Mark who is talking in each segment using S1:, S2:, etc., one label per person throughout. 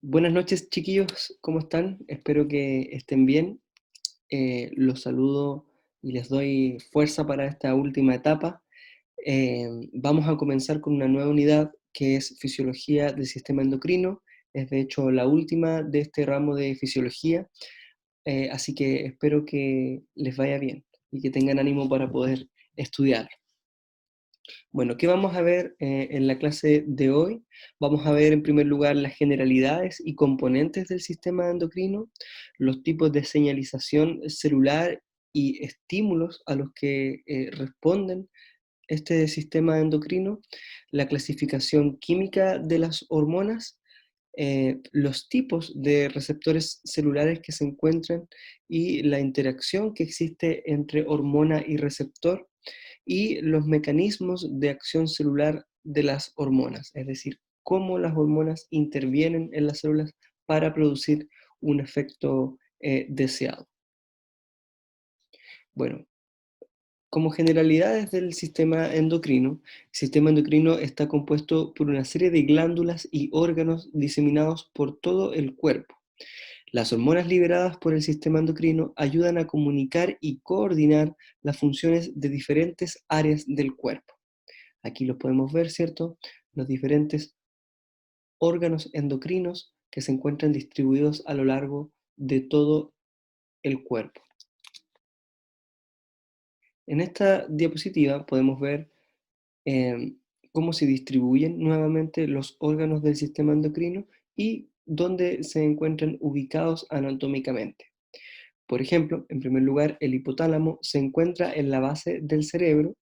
S1: Buenas noches, chiquillos, ¿cómo están? Espero que estén bien. Los saludo y les doy fuerza para esta última etapa. Vamos a comenzar con una nueva unidad que es Fisiología del Sistema Endocrino. Es de hecho la última de este ramo de Fisiología, así que espero que les vaya bien y que tengan ánimo para poder estudiar. Bueno, ¿qué vamos a ver en la clase de hoy? Vamos a ver en primer lugar las generalidades y componentes del sistema endocrino, los tipos de señalización celular y estímulos a los que responden este sistema endocrino, la clasificación química de las hormonas, los tipos de receptores celulares que se encuentran y la interacción que existe entre hormona y receptor, y los mecanismos de acción celular de las hormonas, es decir, cómo las hormonas intervienen en las células para producir un efecto deseado. Bueno, como generalidades del el sistema endocrino está compuesto por una serie de glándulas y órganos diseminados por todo el cuerpo. Las hormonas liberadas por el sistema endocrino ayudan a comunicar y coordinar las funciones de diferentes áreas del cuerpo. Aquí los podemos ver, ¿cierto? Los diferentes órganos endocrinos que se encuentran distribuidos a lo largo de todo el cuerpo. En esta diapositiva podemos ver eh, cómo se distribuyen nuevamente los órganos del sistema endocrino y dónde se encuentran ubicados anatómicamente. Por ejemplo, en primer lugar, el hipotálamo se encuentra en la base del cerebro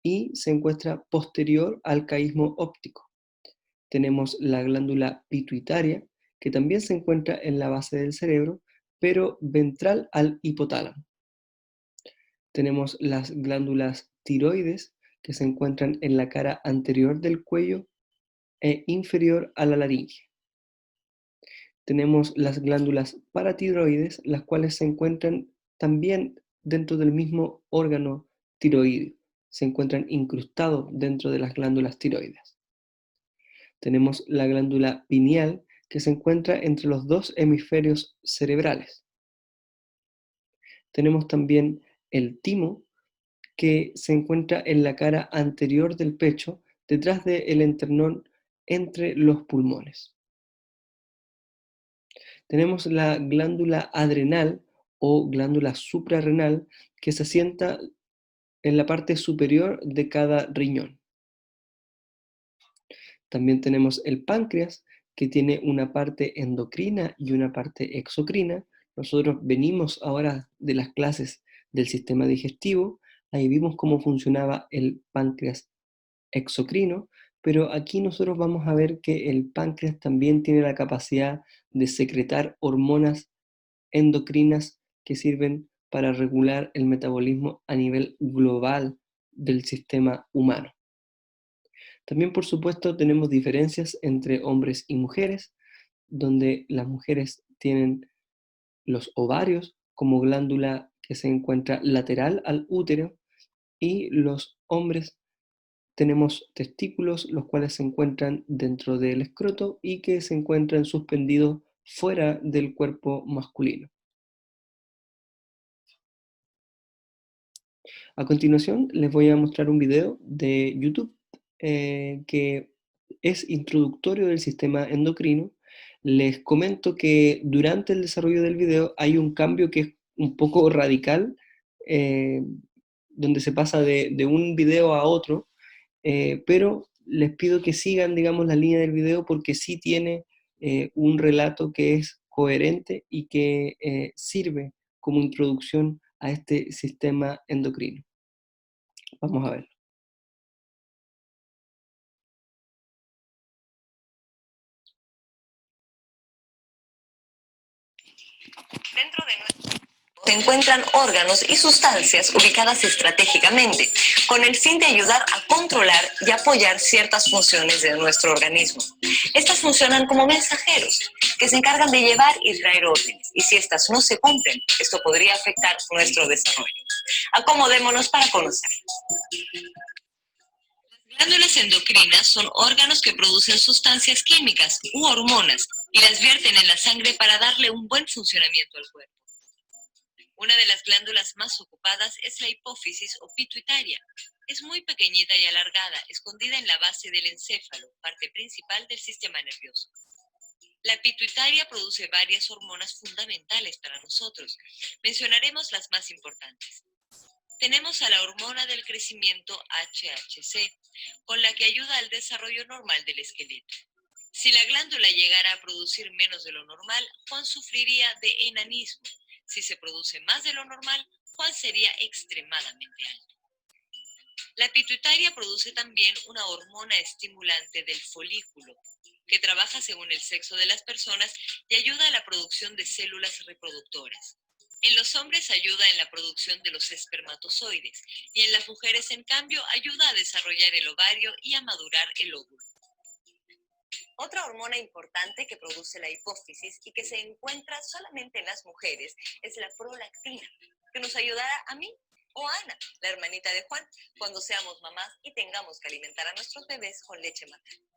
S1: y se encuentra posterior al caísmo óptico. Tenemos la glándula pituitaria, que también se encuentra en la base del cerebro, pero ventral al hipotálamo. Tenemos las glándulas tiroides, que se encuentran en la cara anterior del cuello e inferior a la laringe. Tenemos las glándulas paratiroides, las cuales se encuentran también dentro del mismo órgano tiroideo, se encuentran incrustados dentro de las glándulas tiroides. Tenemos la glándula pineal, que se encuentra entre los dos hemisferios cerebrales. Tenemos también el timo, que se encuentra en la cara anterior del pecho, detrás del esternón, entre los pulmones. Tenemos la glándula adrenal o glándula suprarrenal, que se asienta en la parte superior de cada riñón. También tenemos el páncreas, que tiene una parte endocrina y una parte exocrina. Nosotros venimos ahora de las clases del sistema digestivo, ahí vimos cómo funcionaba el páncreas exocrino, pero aquí nosotros vamos a ver que el páncreas también tiene la capacidad de secretar hormonas endocrinas que sirven para regular el metabolismo a nivel global del sistema humano. También, por supuesto, tenemos diferencias entre hombres y mujeres, donde las mujeres tienen los ovarios como glándula que se encuentra lateral al útero, y los hombres tenemos testículos, los cuales se encuentran dentro del escroto y que se encuentran suspendidos fuera del cuerpo masculino. A continuación les voy a mostrar un video de YouTube que es introductorio del sistema endocrino. Les comento que durante el desarrollo del video hay un cambio que es un poco radical, eh, donde se pasa de un video a otro, pero les pido que sigan, digamos, la línea del video porque sí tiene un relato que es coherente y que sirve como introducción a este sistema endocrino. Vamos a ver.
S2: Dentro de nuestro cuerpo se encuentran órganos y sustancias ubicadas estratégicamente, con el fin de ayudar a controlar y apoyar ciertas funciones de nuestro organismo. Estas funcionan como mensajeros, que se encargan de llevar y traer órdenes, y si estas no se cumplen, esto podría afectar nuestro desarrollo. Acomodémonos para conocer. Las glándulas endocrinas son órganos que producen sustancias químicas u hormonas y las vierten en la sangre para darle un buen funcionamiento al cuerpo. Una de las glándulas más ocupadas es la hipófisis o pituitaria. Es muy pequeñita y alargada, escondida en la base del encéfalo, parte principal del sistema nervioso. La pituitaria produce varias hormonas fundamentales para nosotros. Mencionaremos las más importantes. Tenemos a la hormona del crecimiento HHC, con la que ayuda al desarrollo normal del esqueleto. Si la glándula llegara a producir menos de lo normal, Juan sufriría de enanismo. Si se produce más de lo normal, Juan sería extremadamente alto. La pituitaria produce también una hormona estimulante del folículo, que trabaja según el sexo de las personas y ayuda a la producción de células reproductoras. En los hombres ayuda en la producción de los espermatozoides y en las mujeres, en cambio, ayuda a desarrollar el ovario y a madurar el óvulo. Otra hormona importante que produce la hipófisis y que se encuentra solamente en las mujeres es la prolactina, que nos ayudará a mí o a Ana, la hermanita de Juan, cuando seamos mamás y tengamos que alimentar a nuestros bebés con leche materna.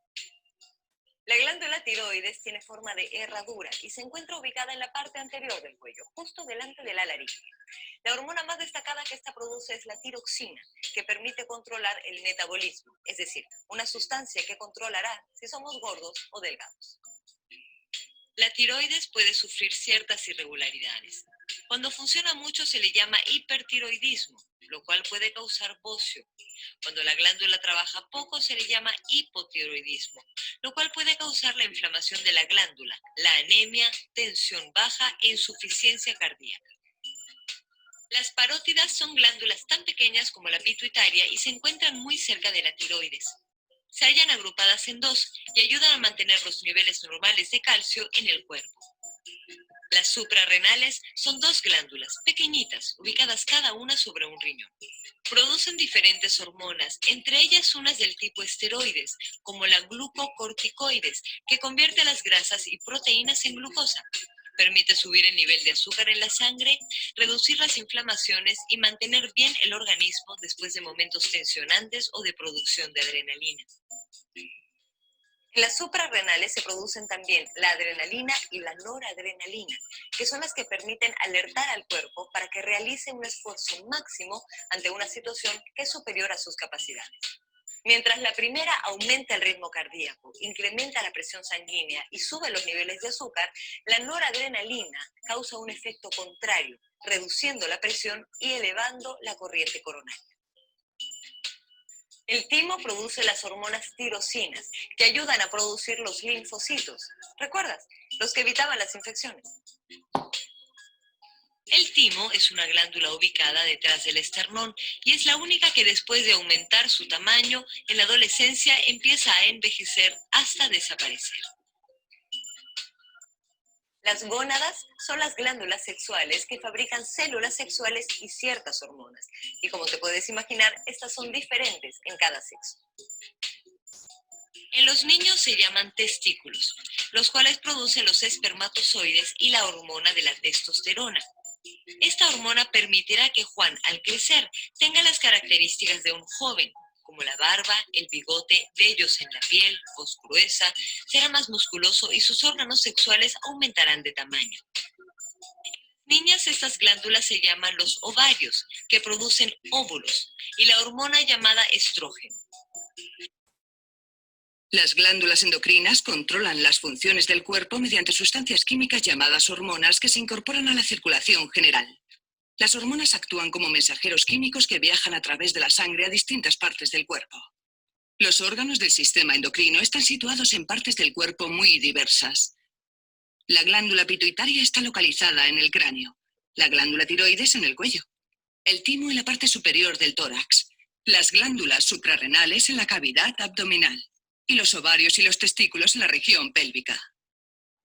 S2: La glándula tiroides tiene forma de herradura y se encuentra ubicada en la parte anterior del cuello, justo delante de la laringe. La hormona más destacada que esta produce es la tiroxina, que permite controlar el metabolismo, es decir, una sustancia que controlará si somos gordos o delgados. La tiroides puede sufrir ciertas irregularidades. Cuando funciona mucho se le llama hipertiroidismo, lo cual puede causar bocio. Cuando la glándula trabaja poco se le llama hipotiroidismo, lo cual puede causar la inflamación de la glándula, la anemia, tensión baja e insuficiencia cardíaca. Las parótidas son glándulas tan pequeñas como la pituitaria y se encuentran muy cerca de la tiroides. Se hallan agrupadas en dos y ayudan a mantener los niveles normales de calcio en el cuerpo. Las suprarrenales son dos glándulas pequeñitas, ubicadas cada una sobre un riñón. Producen diferentes hormonas, entre ellas unas del tipo esteroides, como la glucocorticoides, que convierte las grasas y proteínas en glucosa. Permite subir el nivel de azúcar en la sangre, reducir las inflamaciones y mantener bien el organismo después de momentos tensionantes o de producción de adrenalina. En las suprarrenales se producen también la adrenalina y la noradrenalina, que son las que permiten alertar al cuerpo para que realice un esfuerzo máximo ante una situación que es superior a sus capacidades. Mientras la primera aumenta el ritmo cardíaco, incrementa la presión sanguínea y sube los niveles de azúcar, la noradrenalina causa un efecto contrario, reduciendo la presión y elevando la corriente coronaria. El timo produce las hormonas tirosinas, que ayudan a producir los linfocitos. ¿Recuerdas? Los que evitaban las infecciones. El timo es una glándula ubicada detrás del esternón y es la única que después de aumentar su tamaño en la adolescencia empieza a envejecer hasta desaparecer. Las gónadas son las glándulas sexuales que fabrican células sexuales y ciertas hormonas. Y como te puedes imaginar, estas son diferentes en cada sexo. En los niños se llaman testículos, los cuales producen los espermatozoides y la hormona de la testosterona. Esta hormona permitirá que Juan, al crecer, tenga las características de un joven, como la barba, el bigote, vellos en la piel, voz gruesa, será más musculoso y sus órganos sexuales aumentarán de tamaño. En niñas estas glándulas se llaman los ovarios, que producen óvulos, y la hormona llamada estrógeno. Las glándulas endocrinas controlan las funciones del cuerpo mediante sustancias químicas llamadas hormonas que se incorporan a la circulación general. Las hormonas actúan como mensajeros químicos que viajan a través de la sangre a distintas partes del cuerpo. Los órganos del sistema endocrino están situados en partes del cuerpo muy diversas. La glándula pituitaria está localizada en el cráneo, la glándula tiroides en el cuello, el timo en la parte superior del tórax, las glándulas suprarrenales en la cavidad abdominal y los ovarios y los testículos en la región pélvica.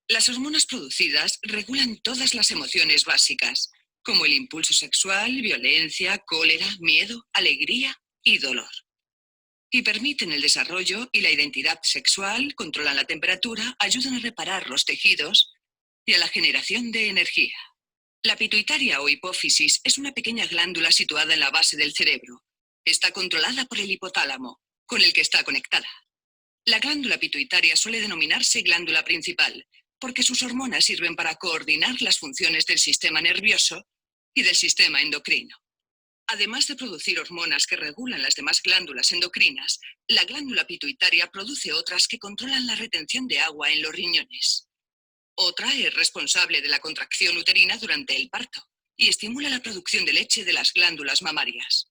S2: Las hormonas producidas regulan todas las emociones básicas, como el impulso sexual, violencia, cólera, miedo, alegría y dolor. Y permiten el desarrollo y la identidad sexual, controlan la temperatura, ayudan a reparar los tejidos y a la generación de energía. La pituitaria o hipófisis es una pequeña glándula situada en la base del cerebro. Está controlada por el hipotálamo, con el que está conectada. La glándula pituitaria suele denominarse glándula principal, porque sus hormonas sirven para coordinar las funciones del sistema nervioso y del sistema endocrino. Además de producir hormonas que regulan las demás glándulas endocrinas, la glándula pituitaria produce otras que controlan la retención de agua en los riñones. Otra es responsable de la contracción uterina durante el parto y estimula la producción de leche de las glándulas mamarias.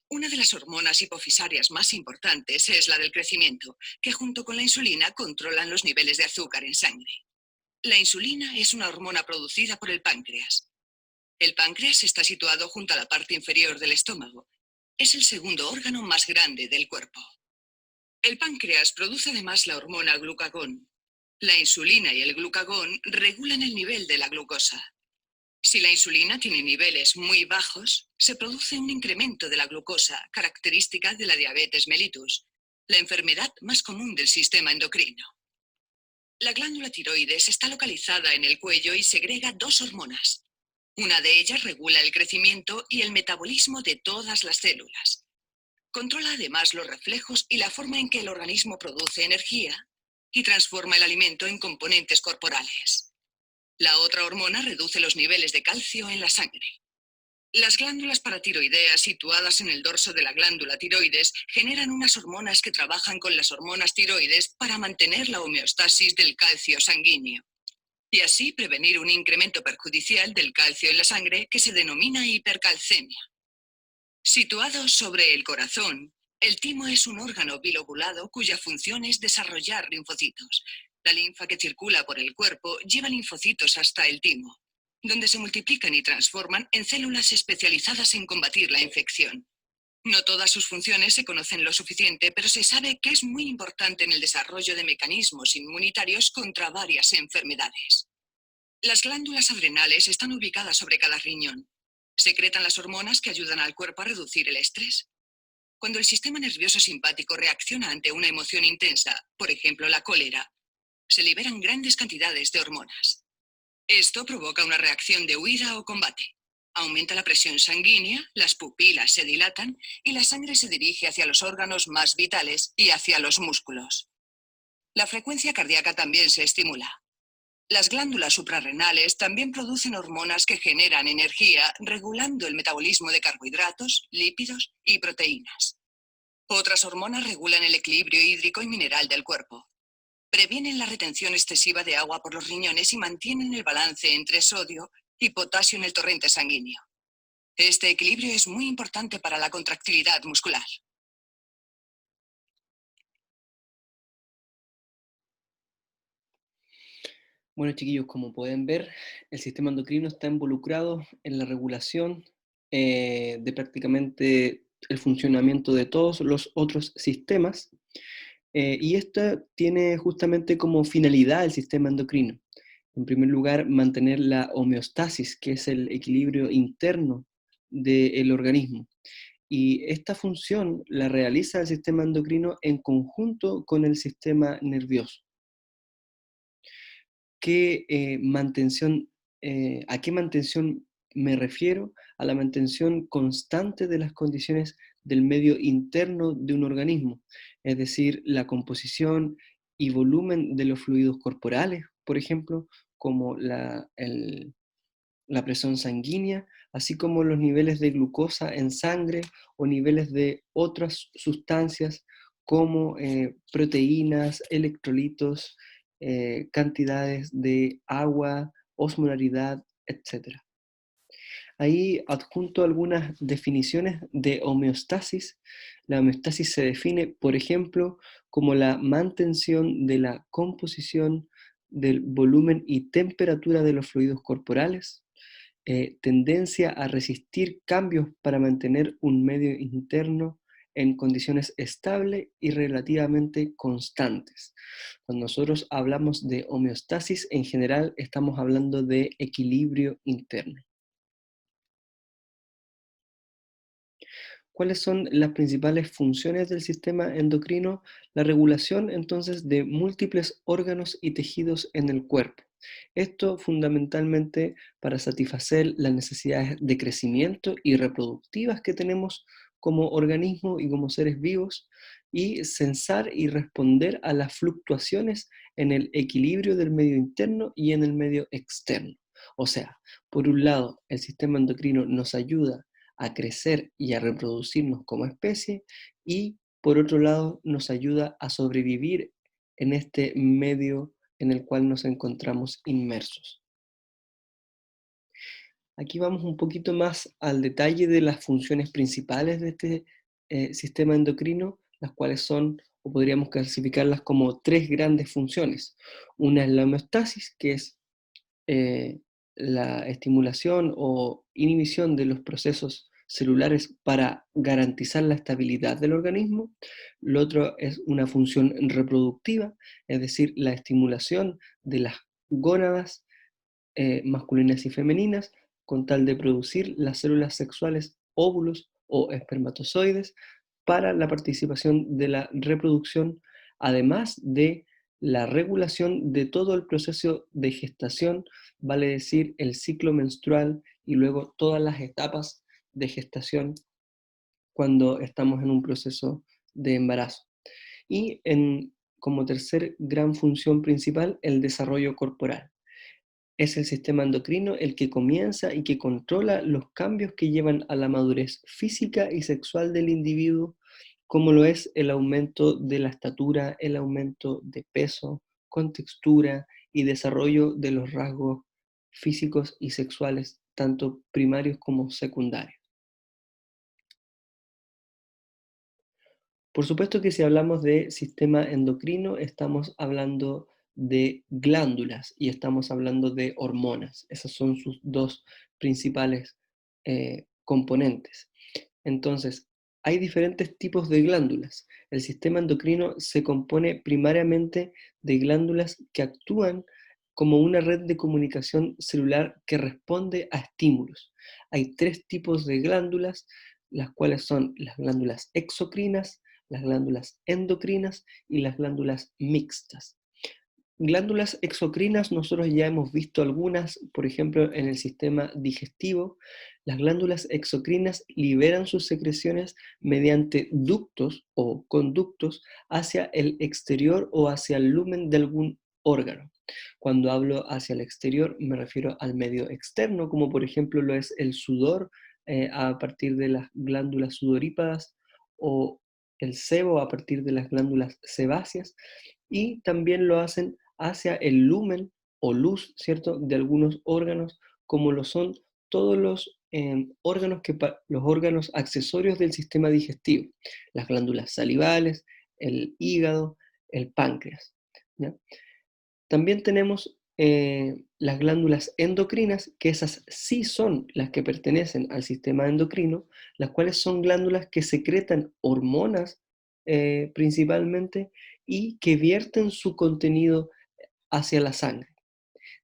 S2: Una de las hormonas hipofisarias más importantes es la del crecimiento, que junto con la insulina controlan los niveles de azúcar en sangre. La insulina es una hormona producida por el páncreas. El páncreas está situado junto a la parte inferior del estómago. Es el segundo órgano más grande del cuerpo. El páncreas produce además la hormona glucagón. La insulina y el glucagón regulan el nivel de la glucosa. Si la insulina tiene niveles muy bajos, se produce un incremento de la glucosa, característica de la diabetes mellitus, la enfermedad más común del sistema endocrino. La glándula tiroides está localizada en el cuello y segrega dos hormonas. Una de ellas regula el crecimiento y el metabolismo de todas las células. Controla además los reflejos y la forma en que el organismo produce energía y transforma el alimento en componentes corporales. La otra hormona reduce los niveles de calcio en la sangre. Las glándulas paratiroideas situadas en el dorso de la glándula tiroides generan unas hormonas que trabajan con las hormonas tiroides para mantener la homeostasis del calcio sanguíneo y así prevenir un incremento perjudicial del calcio en la sangre que se denomina hipercalcemia. Situado sobre el corazón, el timo es un órgano bilobulado cuya función es desarrollar linfocitos. La linfa que circula por el cuerpo lleva linfocitos hasta el timo, donde se multiplican y transforman en células especializadas en combatir la infección. No todas sus funciones se conocen lo suficiente, pero se sabe que es muy importante en el desarrollo de mecanismos inmunitarios contra varias enfermedades. Las glándulas adrenales están ubicadas sobre cada riñón. Secretan las hormonas que ayudan al cuerpo a reducir el estrés. Cuando el sistema nervioso simpático reacciona ante una emoción intensa, por ejemplo la cólera, se liberan grandes cantidades de hormonas. Esto provoca una reacción de huida o combate. Aumenta la presión sanguínea, las pupilas se dilatan y la sangre se dirige hacia los órganos más vitales y hacia los músculos. La frecuencia cardíaca también se estimula. Las glándulas suprarrenales también producen hormonas que generan energía, regulando el metabolismo de carbohidratos, lípidos y proteínas. Otras hormonas regulan el equilibrio hídrico y mineral del cuerpo. Previenen la retención excesiva de agua por los riñones y mantienen el balance entre sodio y potasio en el torrente sanguíneo. Este equilibrio es muy importante para la contractilidad muscular.
S1: Bueno, chiquillos, como pueden ver, el sistema endocrino está involucrado en la regulación de prácticamente el funcionamiento de todos los otros sistemas, y esta tiene justamente como finalidad el sistema endocrino. En primer lugar, mantener la homeostasis, que es el equilibrio interno del organismo. Y esta función la realiza el sistema endocrino en conjunto con el sistema nervioso. ¿A qué mantención me refiero? A la mantención constante de las condiciones del medio interno de un organismo, es decir, la composición y volumen de los fluidos corporales, por ejemplo, como la presión sanguínea, así como los niveles de glucosa en sangre o niveles de otras sustancias como proteínas, electrolitos, cantidades de agua, osmolaridad, etc. Ahí adjunto algunas definiciones de homeostasis. La homeostasis se define, por ejemplo, como la mantención de la composición del volumen y temperatura de los fluidos corporales, tendencia a resistir cambios para mantener un medio interno en condiciones estables y relativamente constantes. Cuando nosotros hablamos de homeostasis, en general estamos hablando de equilibrio interno. ¿Cuáles son las principales funciones del sistema endocrino? La regulación entonces de múltiples órganos y tejidos en el cuerpo. Esto fundamentalmente para satisfacer las necesidades de crecimiento y reproductivas que tenemos como organismo y como seres vivos, y sensar y responder a las fluctuaciones en el equilibrio del medio interno y en el medio externo. O sea, por un lado, el sistema endocrino nos ayuda a crecer y a reproducirnos como especie y por otro lado nos ayuda a sobrevivir en este medio en el cual nos encontramos inmersos. Aquí vamos un poquito más al detalle de las funciones principales de este sistema endocrino, las cuales son, o podríamos clasificarlas como tres grandes funciones. Una es la homeostasis, que es eh, la estimulación o inhibición de los procesos celulares para garantizar la estabilidad del organismo. Lo otro es una función reproductiva, es decir, la estimulación de las gónadas masculinas y femeninas con tal de producir las células sexuales óvulos o espermatozoides para la participación de la reproducción, además de la regulación de todo el proceso de gestación, vale decir el ciclo menstrual y luego todas las etapas de gestación cuando estamos en un proceso de embarazo. Y como tercer gran función principal, el desarrollo corporal. Es el sistema endocrino el que comienza y que controla los cambios que llevan a la madurez física y sexual del individuo, como lo es el aumento de la estatura, el aumento de peso, contextura y desarrollo de los rasgos físicos y sexuales, tanto primarios como secundarios. Por supuesto que si hablamos de sistema endocrino, estamos hablando de glándulas y estamos hablando de hormonas. Esos son sus dos principales componentes. Entonces, hay diferentes tipos de glándulas. El sistema endocrino se compone primariamente de glándulas que actúan como una red de comunicación celular que responde a estímulos. Hay tres tipos de glándulas, las cuales son las glándulas exocrinas, las glándulas endocrinas y las glándulas mixtas. Glándulas exocrinas, nosotros ya hemos visto algunas, por ejemplo, en el sistema digestivo. Las glándulas exocrinas liberan sus secreciones mediante ductos o conductos hacia el exterior o hacia el lumen de algún órgano. Cuando hablo hacia el exterior, me refiero al medio externo, como por ejemplo lo es el sudor a partir de las glándulas sudoríparas o el sebo a partir de las glándulas sebáceas, y también lo hacen hacia el lumen o luz, ¿cierto?, de algunos órganos, como lo son todos los órganos, los órganos accesorios del sistema digestivo, las glándulas salivales, el hígado, el páncreas, ¿ya? También tenemos las glándulas endocrinas, que esas sí son las que pertenecen al sistema endocrino, las cuales son glándulas que secretan hormonas principalmente y que vierten su contenido hacia la sangre,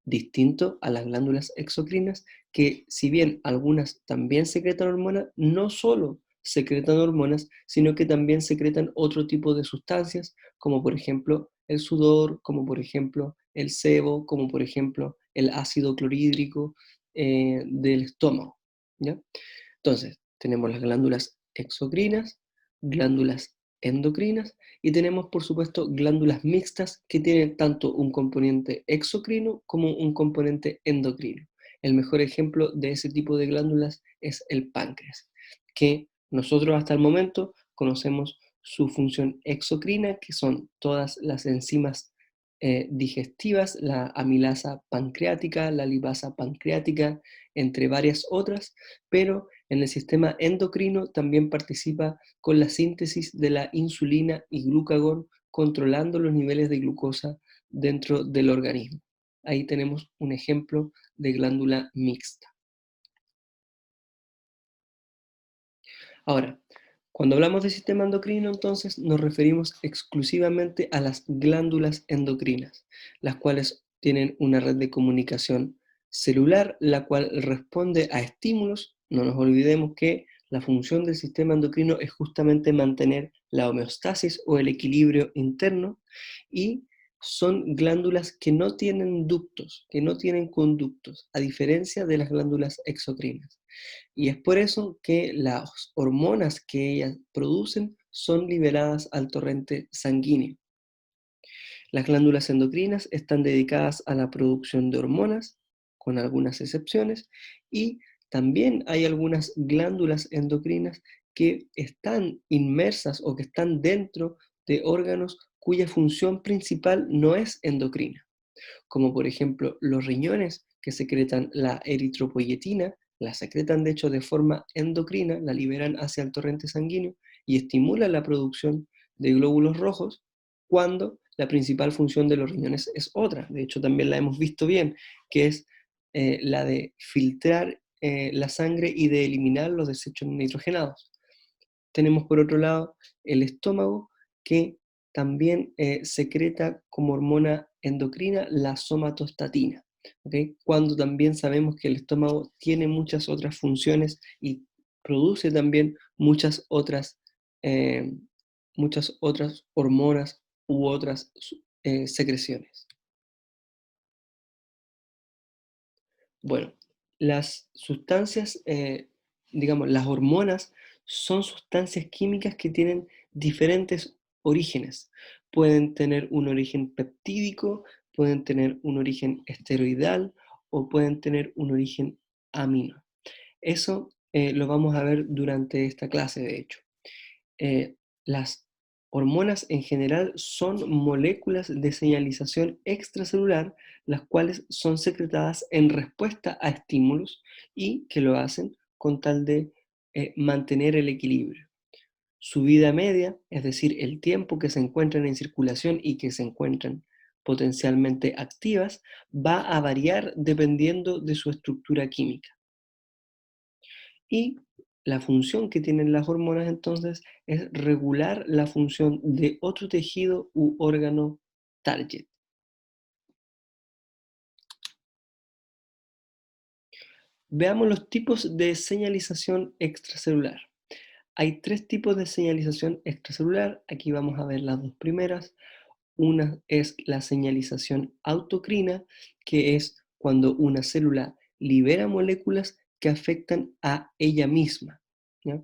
S1: distinto a las glándulas exocrinas, que si bien algunas también secretan hormonas, no solo secretan hormonas, sino que también secretan otro tipo de sustancias, como por ejemplo el sudor, como por ejemplo el sebo, como por ejemplo el ácido clorhídrico del estómago, ¿ya? Entonces, tenemos las glándulas exocrinas, glándulas endocrinas y tenemos, por supuesto, glándulas mixtas que tienen tanto un componente exocrino como un componente endocrino. El mejor ejemplo de ese tipo de glándulas es el páncreas, que nosotros hasta el momento conocemos su función exocrina, que son todas las enzimas digestivas, la amilasa pancreática, la lipasa pancreática, entre varias otras, pero en el sistema endocrino también participa con la síntesis de la insulina y glucagón, controlando los niveles de glucosa dentro del organismo. Ahí tenemos un ejemplo de glándula mixta. Ahora, cuando hablamos de sistema endocrino, entonces nos referimos exclusivamente a las glándulas endocrinas, las cuales tienen una red de comunicación celular, la cual responde a estímulos. No nos olvidemos que la función del sistema endocrino es justamente mantener la homeostasis o el equilibrio interno, y son glándulas que no tienen ductos, que no tienen conductos, a diferencia de las glándulas exocrinas. Y es por eso que las hormonas que ellas producen son liberadas al torrente sanguíneo. Las glándulas endocrinas están dedicadas a la producción de hormonas, con algunas excepciones, y también hay algunas glándulas endocrinas que están inmersas o que están dentro de órganos cuya función principal no es endocrina, como por ejemplo los riñones que secretan la eritropoyetina, la secretan de hecho de forma endocrina, la liberan hacia el torrente sanguíneo y estimulan la producción de glóbulos rojos cuando la principal función de los riñones es otra. De hecho también la hemos visto bien, que es la de filtrar la sangre y de eliminar los desechos nitrogenados. Tenemos por otro lado el estómago que también secreta como hormona endocrina la somatostatina, ¿ok? Cuando también sabemos que el estómago tiene muchas otras funciones y produce también eh, muchas otras hormonas u otras secreciones. Bueno, las sustancias, digamos, las hormonas son sustancias químicas que tienen diferentes orígenes. Pueden tener un origen peptídico, pueden tener un origen esteroidal o pueden tener un origen amino. Eso lo vamos a ver durante esta clase, de hecho. Las hormonas en general son moléculas de señalización extracelular, las cuales son secretadas en respuesta a estímulos y que lo hacen con tal de mantener el equilibrio. Su vida media, es decir, el tiempo que se encuentran en circulación y que se encuentran potencialmente activas, va a variar dependiendo de su estructura química. Y la función que tienen las hormonas entonces es regular la función de otro tejido u órgano target. Veamos los tipos de señalización extracelular. Hay tres tipos de señalización extracelular. Aquí vamos a ver las dos primeras. Una es la señalización autocrina, que es cuando una célula libera moléculas que afectan a ella misma, ¿ya?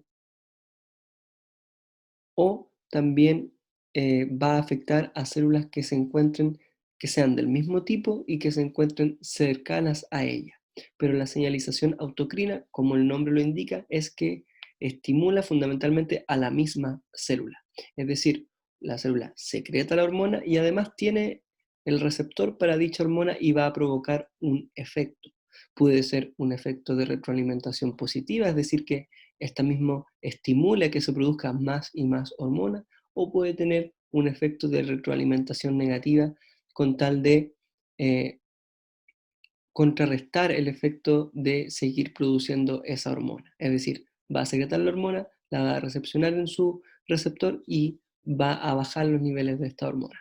S1: O también va a afectar a células que se encuentren, que sean del mismo tipo y que se encuentren cercanas a ella. Pero la señalización autocrina, como el nombre lo indica, es que estimula fundamentalmente a la misma célula. Es decir, la célula secreta la hormona y además tiene el receptor para dicha hormona y va a provocar un efecto. Puede ser un efecto de retroalimentación positiva, es decir, que esta mismo estimula que se produzca más y más hormona, o puede tener un efecto de retroalimentación negativa con tal de eh, contrarrestar el efecto de seguir produciendo esa hormona. Es decir, va a secretar la hormona, la va a recepcionar en su receptor y va a bajar los niveles de esta hormona.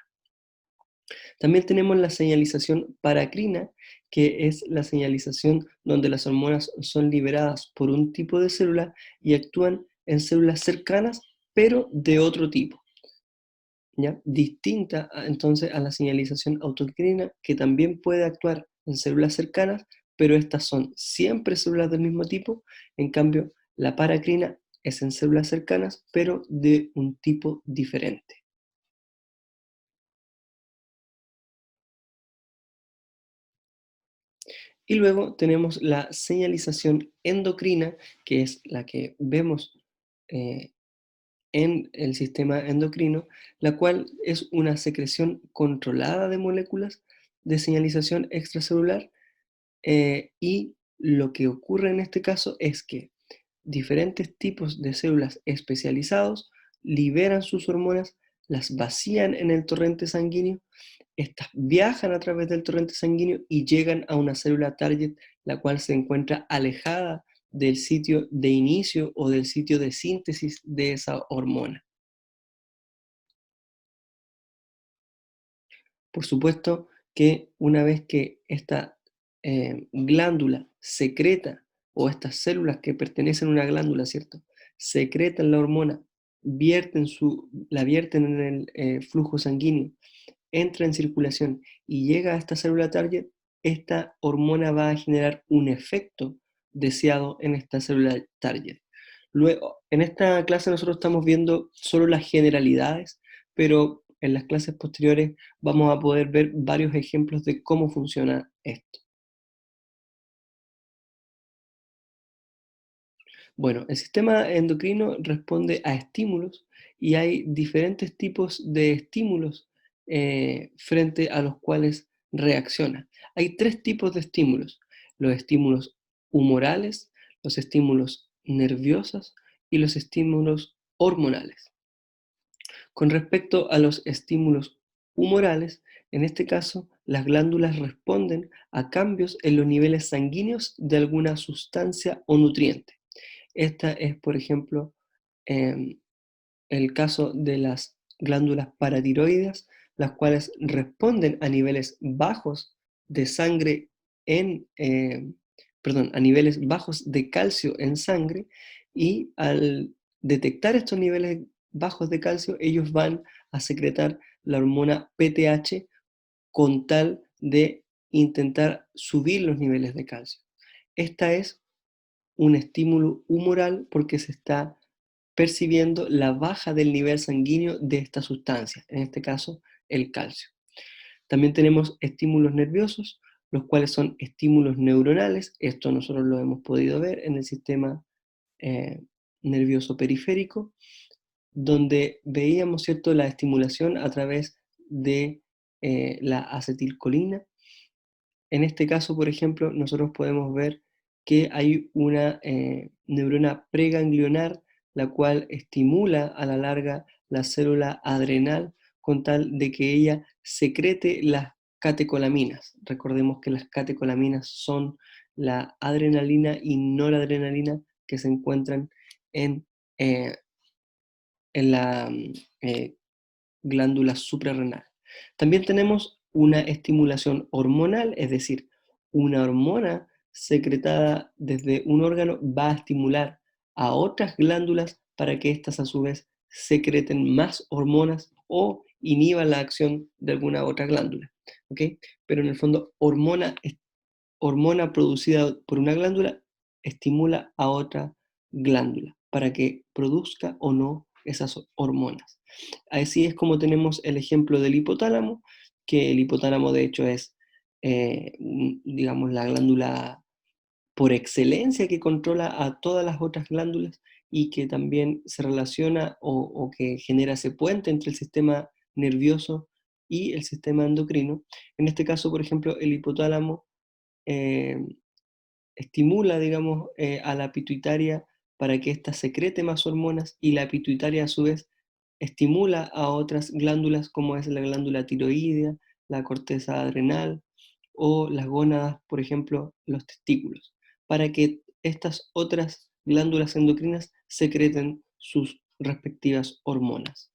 S1: También tenemos la señalización paracrina, que es la señalización donde las hormonas son liberadas por un tipo de célula y actúan en células cercanas, pero de otro tipo, ¿ya? Distinta entonces a la señalización autocrina, que también puede actuar en células cercanas, pero estas son siempre células del mismo tipo. En cambio, la paracrina es en células cercanas, pero de un tipo diferente. Y luego tenemos la señalización endocrina, que es la que vemos eh, en el sistema endocrino, la cual es una secreción controlada de moléculas de señalización extracelular, y lo que ocurre en este caso es que diferentes tipos de células especializados liberan sus hormonas, las vacían en el torrente sanguíneo. Estas viajan a través del torrente sanguíneo y llegan a una célula target, la cual se encuentra alejada del sitio de inicio o del sitio de síntesis de esa hormona. Por supuesto que una vez que esta glándula secreta, o estas células que pertenecen a una glándula, ¿cierto? Secretan la hormona, la vierten en el flujo sanguíneo, entra en circulación y llega a esta célula target, esta hormona va a generar un efecto deseado en esta célula target. Luego, en esta clase nosotros estamos viendo solo las generalidades, pero en las clases posteriores vamos a poder ver varios ejemplos de cómo funciona esto. Bueno, el sistema endocrino responde a estímulos y hay diferentes tipos de estímulos frente a los cuales reacciona. Hay tres tipos de estímulos: los estímulos humorales, los estímulos nerviosos y los estímulos hormonales. Con respecto a los estímulos humorales, en este caso, las glándulas responden a cambios en los niveles sanguíneos de alguna sustancia o nutriente. Esta es, por ejemplo, em, el caso de las glándulas paratiroides, las cuales responden a niveles bajos de sangre a niveles bajos de calcio en sangre, y al detectar estos niveles bajos de calcio, ellos van a secretar la hormona PTH con tal de intentar subir los niveles de calcio. Esta es un estímulo humoral porque se está percibiendo la baja del nivel sanguíneo de esta sustancia, en este caso el calcio. También tenemos estímulos nerviosos, los cuales son estímulos neuronales. Esto nosotros lo hemos podido ver en el sistema eh, nervioso periférico, donde veíamos, ¿cierto?, la estimulación a través de la acetilcolina. En este caso, por ejemplo, nosotros podemos ver que hay una neurona preganglionar, la cual estimula a la larga la célula adrenal con tal de que ella secrete las catecolaminas. Recordemos que las catecolaminas son la adrenalina y noradrenalina que se encuentran en, eh, en la glándula suprarrenal. También tenemos una estimulación hormonal, es decir, una hormona secretada desde un órgano va a estimular a otras glándulas para que éstas a su vez secreten más hormonas o inhiban la acción de alguna otra glándula. ¿Ok? Pero en el fondo, hormona producida por una glándula estimula a otra glándula para que produzca o no esas hormonas. Así es como tenemos el ejemplo del hipotálamo, que el hipotálamo de hecho es, digamos, la glándula por excelencia que controla a todas las otras glándulas y que también se relaciona o que genera ese puente entre el sistema nervioso y el sistema endocrino. En este caso, por ejemplo, el hipotálamo eh, estimula, digamos, a la pituitaria para que ésta secrete más hormonas, y la pituitaria a su vez estimula a otras glándulas como es la glándula tiroidea, la corteza adrenal o las gónadas, por ejemplo, los testículos, para que estas otras glándulas endocrinas secreten sus respectivas hormonas.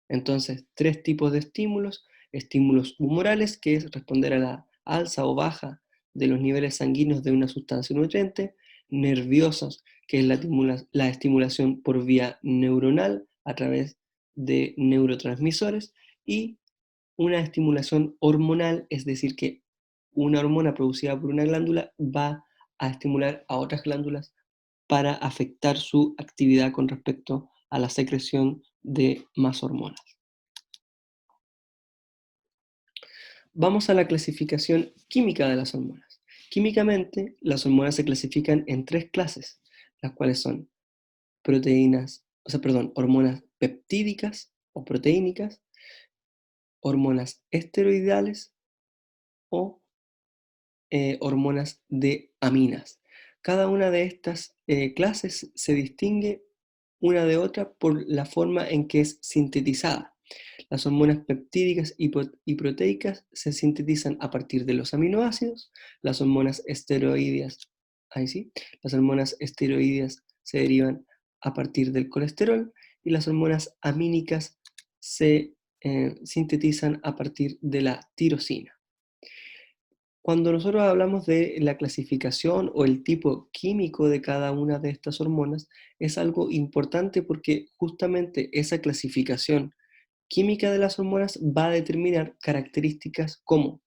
S1: Entonces, tres tipos de estímulos: estímulos humorales, que es responder a la alza o baja de los niveles sanguíneos de una sustancia nutriente; nerviosos, que es la estimulación por vía neuronal a través de neurotransmisores; y una estimulación hormonal, es decir, que una hormona producida por una glándula va a estimular a otras glándulas para afectar su actividad con respecto a la secreción de más hormonas. Vamos a la clasificación química de las hormonas. Químicamente, las hormonas se clasifican en tres clases, las cuales son hormonas peptídicas o proteínicas, hormonas esteroidales o hormonas de aminas. Cada una de estas clases se distingue una de otra por la forma en que es sintetizada. Las hormonas peptídicas y proteicas se sintetizan a partir de los aminoácidos. Las hormonas esteroideas, ahí sí, las hormonas esteroideas se derivan a partir del colesterol, y las hormonas amínicas se sintetizan a partir de la tirosina. Cuando nosotros hablamos de la clasificación o el tipo químico de cada una de estas hormonas, es algo importante porque justamente esa clasificación química de las hormonas va a determinar características como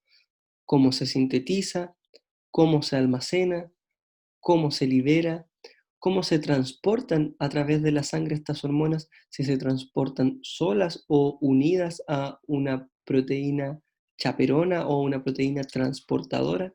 S1: cómo se sintetiza, cómo se almacena, cómo se libera, cómo se transportan a través de la sangre estas hormonas, si se transportan solas o unidas a una proteína chaperona o una proteína transportadora,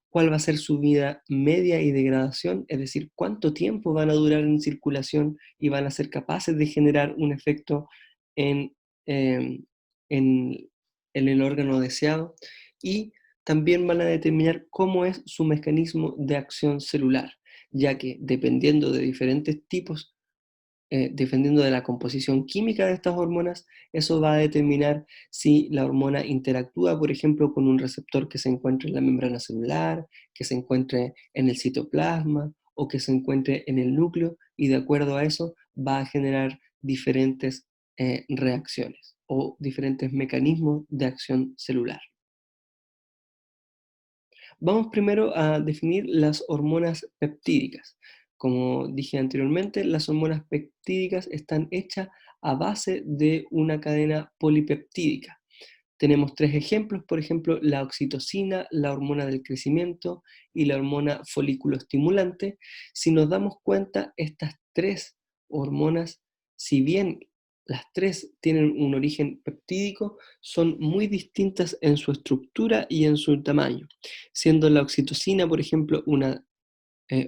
S1: cuál va a ser su vida media y degradación, es decir, cuánto tiempo van a durar en circulación y van a ser capaces de generar un efecto en, em, en, en el órgano deseado, y también van a determinar cómo es su mecanismo de acción celular, ya que dependiendo de diferentes tipos, dependiendo de la composición química de estas hormonas, eso va a determinar si la hormona interactúa, por ejemplo, con un receptor que se encuentre en la membrana celular, que se encuentre en el citoplasma o que se encuentre en el núcleo, y de acuerdo a eso va a generar diferentes reacciones o diferentes mecanismos de acción celular. Vamos primero a definir las hormonas peptídicas. Como dije anteriormente, las hormonas peptídicas están hechas a base de una cadena polipeptídica. Tenemos tres ejemplos, por ejemplo, la oxitocina, la hormona del crecimiento y la hormona folículo estimulante. Si nos damos cuenta, estas tres hormonas, si bien las tres tienen un origen peptídico, son muy distintas en su estructura y en su tamaño, siendo la oxitocina, por ejemplo, una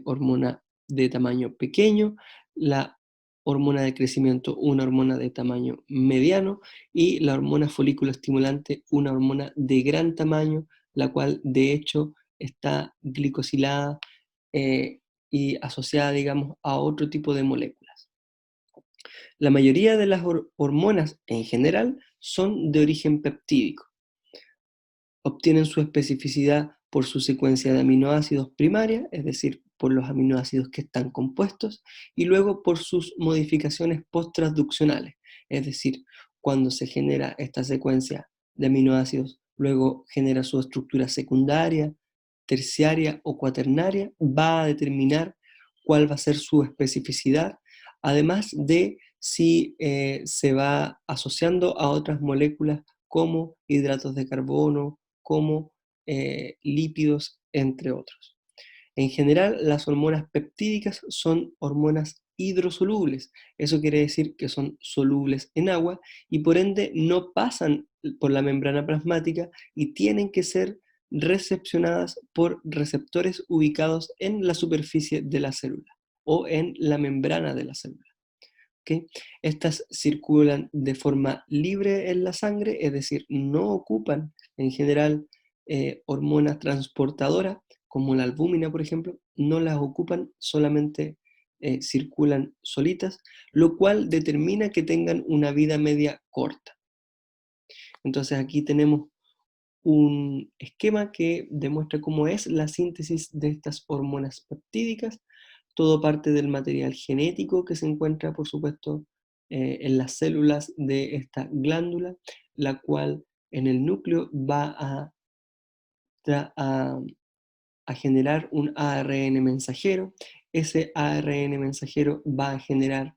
S1: hormona de tamaño pequeño, la hormona de crecimiento, una hormona de tamaño mediano, y la hormona folículo estimulante, una hormona de gran tamaño, la cual de hecho está glicosilada y asociada, digamos, a otro tipo de moléculas. La mayoría de las hormonas en general son de origen peptídico. Obtienen su especificidad por su secuencia de aminoácidos primaria, es decir, por los aminoácidos que están compuestos, y luego por sus modificaciones posttransduccionales, es decir, cuando se genera esta secuencia de aminoácidos, luego genera su estructura secundaria, terciaria o cuaternaria, va a determinar cuál va a ser su especificidad, además de si se va asociando a otras moléculas como hidratos de carbono, como lípidos, entre otros. En general, las hormonas peptídicas son hormonas hidrosolubles. Eso quiere decir que son solubles en agua y por ende no pasan por la membrana plasmática y tienen que ser recepcionadas por receptores ubicados en la superficie de la célula o en la membrana de la célula. ¿Okay? Estas circulan de forma libre en la sangre, es decir, no ocupan en general hormonas transportadoras, como la albúmina, por ejemplo, no las ocupan, solamente circulan solitas, lo cual determina que tengan una vida media corta. Entonces aquí tenemos un esquema que demuestra cómo es la síntesis de estas hormonas peptídicas. Todo parte del material genético que se encuentra, por supuesto, en las células de esta glándula, la cual en el núcleo va tra- a- a generar un ARN mensajero. Ese ARN mensajero va a generar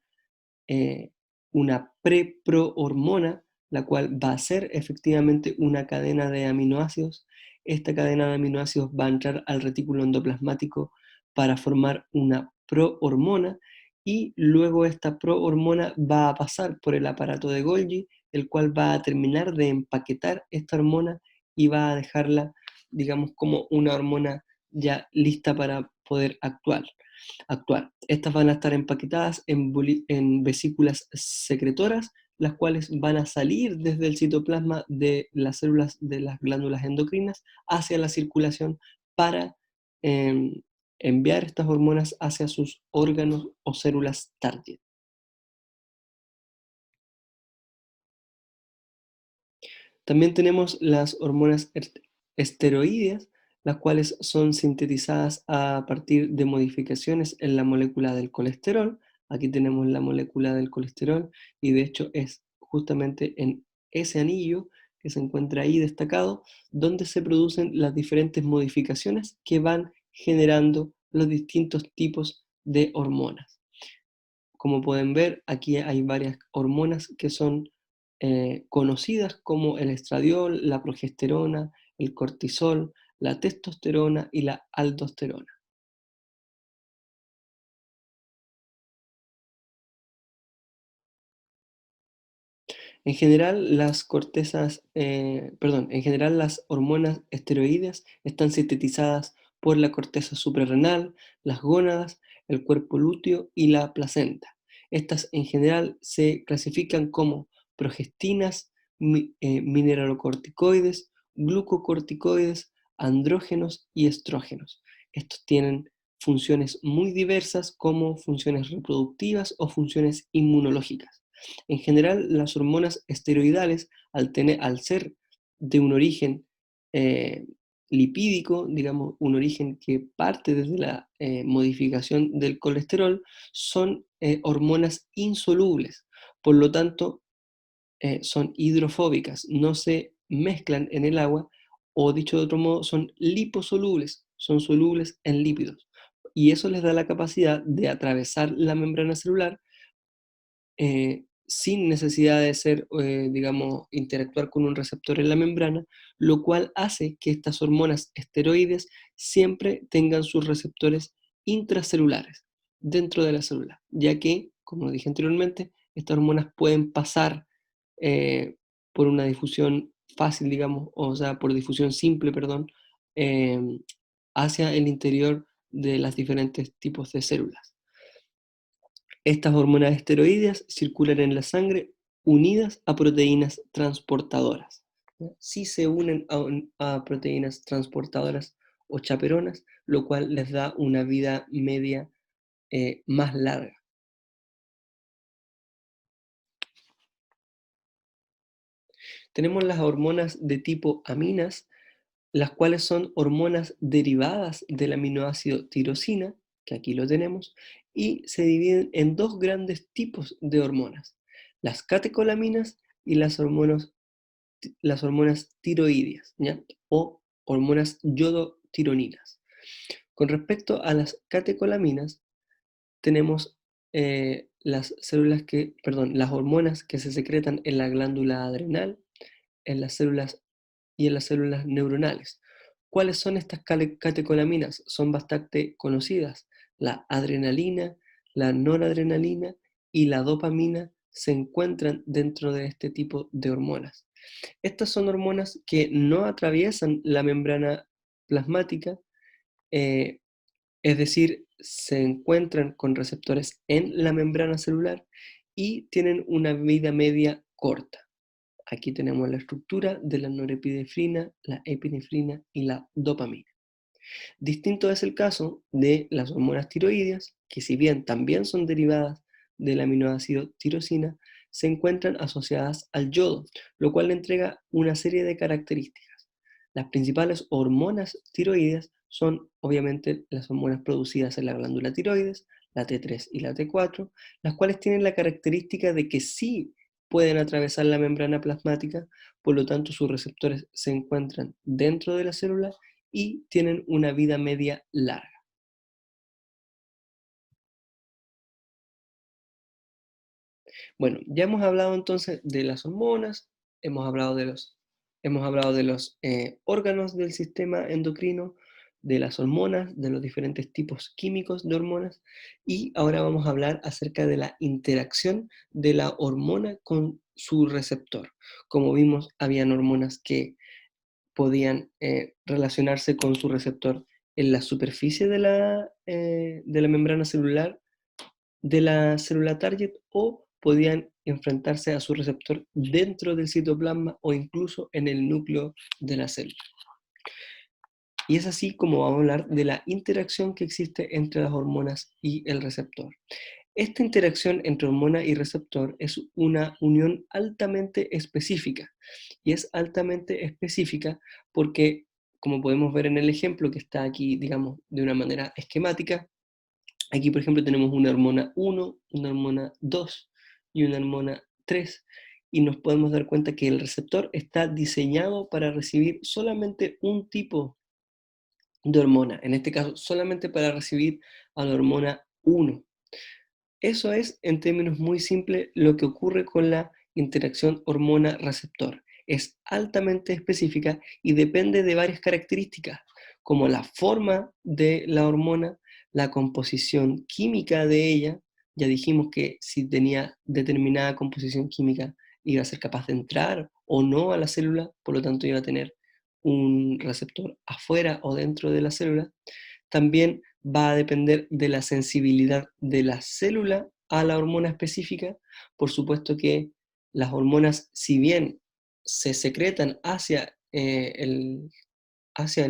S1: eh, una preprohormona, la cual va a ser efectivamente una cadena de aminoácidos. Esta cadena de aminoácidos va a entrar al retículo endoplasmático para formar una prohormona, y luego esta prohormona va a pasar por el aparato de Golgi, el cual va a terminar de empaquetar esta hormona y va a dejarla, digamos, como una hormona ya lista para poder actuar. Estas van a estar empaquetadas en vesículas secretoras, las cuales van a salir desde el citoplasma de las células de las glándulas endocrinas hacia la circulación para em, enviar estas hormonas hacia sus órganos o células target. También tenemos las hormonas esteroideas, las cuales son sintetizadas a partir de modificaciones en la molécula del colesterol. Aquí tenemos la molécula del colesterol y de hecho es justamente en ese anillo que se encuentra ahí destacado donde se producen las diferentes modificaciones que van generando los distintos tipos de hormonas. Como pueden ver, aquí hay varias hormonas que son conocidas como el estradiol, la progesterona, el cortisol, la testosterona y la aldosterona. En general, en general las hormonas esteroides están sintetizadas por la corteza suprarrenal, las gónadas, el cuerpo lúteo y la placenta. Estas en general se clasifican como progestinas, mineralocorticoides, glucocorticoides, andrógenos y estrógenos. Estos tienen funciones muy diversas como funciones reproductivas o funciones inmunológicas. En general, las hormonas esteroidales, al ser de un origen eh, lipídico, digamos, un origen que parte desde la modificación del colesterol, son hormonas insolubles. Por lo tanto, son hidrofóbicas, no se mezclan en el agua, o dicho de otro modo, son liposolubles, son solubles en lípidos. Y eso les da la capacidad de atravesar la membrana celular sin necesidad de ser, digamos, interactuar con un receptor en la membrana, lo cual hace que estas hormonas esteroides siempre tengan sus receptores intracelulares dentro de la célula, ya que, como dije anteriormente, estas hormonas pueden pasar eh, por una difusión fácil, digamos, o sea, por difusión simple, perdón, hacia el interior de las diferentes tipos de células. Estas hormonas esteroideas circulan en la sangre unidas a proteínas transportadoras. ¿Ya? Sí se unen a proteínas transportadoras o chaperonas, lo cual les da una vida media más larga. Tenemos las hormonas de tipo aminas, las cuales son hormonas derivadas del aminoácido tirosina, que aquí lo tenemos, y se dividen en dos grandes tipos de hormonas, las catecolaminas y las hormonas tiroideas, ¿ya? O hormonas yodotironinas. Con respecto a las catecolaminas, tenemos las hormonas que se secretan en la glándula adrenal, en las células y en las células neuronales. ¿Cuáles son estas catecolaminas? Son bastante conocidas. La adrenalina, la noradrenalina y la dopamina se encuentran dentro de este tipo de hormonas. Estas son hormonas que no atraviesan la membrana plasmática, eh, es decir, se encuentran con receptores en la membrana celular y tienen una vida media corta. Aquí tenemos la estructura de la norepinefrina, la epinefrina y la dopamina. Distinto es el caso de las hormonas tiroideas, que si bien también son derivadas del aminoácido tirosina, se encuentran asociadas al yodo, lo cual le entrega una serie de características. Las principales hormonas tiroideas son obviamente las hormonas producidas en la glándula tiroides, la T3 y la T4, las cuales tienen la característica de que sí pueden atravesar la membrana plasmática, por lo tanto sus receptores se encuentran dentro de la célula y tienen una vida media larga. Bueno, ya hemos hablado entonces de las hormonas, hemos hablado de los órganos del sistema endocrino, de las hormonas, de los diferentes tipos químicos de hormonas, y ahora vamos a hablar acerca de la interacción de la hormona con su receptor. Como vimos, habían hormonas que podían relacionarse con su receptor en la superficie de la membrana celular de la célula target o podían enfrentarse a su receptor dentro del citoplasma o incluso en el núcleo de la célula. Y es así como vamos a hablar de la interacción que existe entre las hormonas y el receptor. Esta interacción entre hormona y receptor es una unión altamente específica, y es altamente específica porque, como podemos ver en el ejemplo que está aquí, digamos, de una manera esquemática, aquí, por ejemplo, tenemos una hormona 1, una hormona 2 y una hormona 3, y nos podemos dar cuenta que el receptor está diseñado para recibir solamente un tipo de hormona, en este caso solamente para recibir a la hormona 1. Eso es, en términos muy simples, lo que ocurre con la interacción hormona-receptor. Es altamente específica y depende de varias características, como la forma de la hormona, la composición química de ella. Ya dijimos que si tenía determinada composición química iba a ser capaz de entrar o no a la célula, por lo tanto iba a tener un receptor afuera o dentro de la célula. También va a depender de la sensibilidad de la célula a la hormona específica. Por supuesto que las hormonas, si bien se secretan hacia el